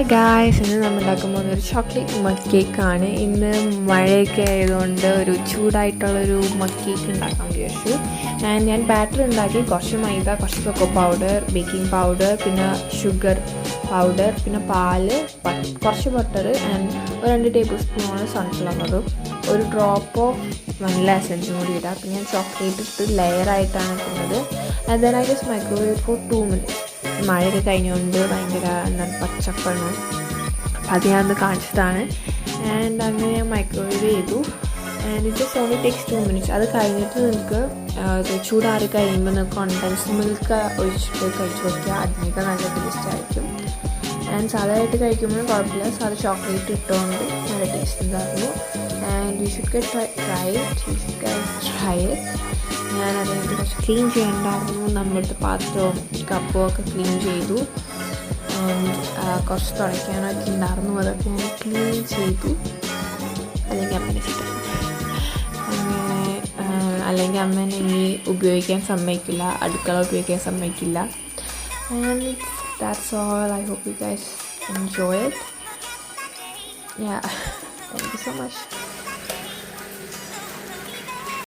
Hi guys, ഇന്ന് നമ്മൾ ഉണ്ടാക്കാൻ പോകുന്ന ഒരു ചോക്ലേറ്റ് മക്ക് കേക്കാണ്. ഇന്ന് മഴയൊക്കെ ആയതുകൊണ്ട് ഒരു ചൂടായിട്ടുള്ളൊരു മക്ക് കേക്ക് ഉണ്ടാക്കാൻ വിചാരിച്ചു. ആൻഡ് ഞാൻ ബാറ്റർ ഉണ്ടാക്കി കുറച്ച് മൈദ, കുറച്ച് കൊക്കോ പൗഡർ, ബേക്കിംഗ് പൗഡർ, പിന്നെ ഷുഗർ പൗഡർ, പിന്നെ പാല്, കുറച്ച് ബട്ടർ ആൻഡ് ഒരു 2 ടേബിൾ സ്പൂൺ സൺഫ്ലവറും ഒരു ഡ്രോപ്പ് ഓഫ് വനില എസൻസും കൂടി ഇടാം. പിന്നെ ഞാൻ ചോക്ലേറ്റ് ഇട്ട് ലെയറായിട്ടാണ് ഇടുന്നത്. And then I just microwave for 2 minutes. മഴയൊക്കെ കഴിഞ്ഞുകൊണ്ട് ഭയങ്കര എന്താണ് പച്ചപ്പാണ്, അത് ഞാനൊന്ന് കാണിച്ചതാണ്. ആൻഡ് അങ്ങനെ ഞാൻ മൈക്രോവേവ് ചെയ്തു. And it just only takes 2 minutes. അത് കഴിഞ്ഞിട്ട് നിങ്ങൾക്ക് ചൂടാറി കഴിയുമ്പോൾ നിങ്ങൾക്ക് കണ്ടൻസ്ഡ് മിൽക്ക് ഒഴിച്ചിട്ട് കഴിച്ച് നോക്കിയാൽ അതിനൊക്കെ നല്ല ടേസ്റ്റ് ആയിരിക്കും. ആൻഡ് സാധാരണയായിട്ട് കഴിക്കുമ്പോഴും കുഴപ്പമില്ല, സാധാ ചോക്ലേറ്റ് ഇട്ടുകൊണ്ട് നല്ല ടേസ്റ്റ് ഉണ്ടായിരുന്നു. And you should try it. ഞാൻ അതിനായിട്ട് കുറച്ച് ക്ലീൻ ചെയ്യണ്ടായിരുന്നു. നമ്മുടെ പാത്രവും കപ്പും ഒക്കെ ക്ലീൻ ചെയ്തു. ആൻഡ് കുറച്ച് തുടയ്ക്കാനൊക്കെ ഉണ്ടായിരുന്നു, അതൊക്കെ ഞാൻ ക്ലീൻ ചെയ്തു. അല്ലെങ്കിൽ അമ്മേനെ ചീത്ത അങ്ങനെ, അല്ലെങ്കിൽ അമ്മേനെ ഇനി ഉപയോഗിക്കാൻ സമ്മതിക്കില്ല, അടുക്കള ഉപയോഗിക്കാൻ സമ്മതിക്കില്ല. And that's all. I hope you guys enjoy it. Yeah, thank you so much.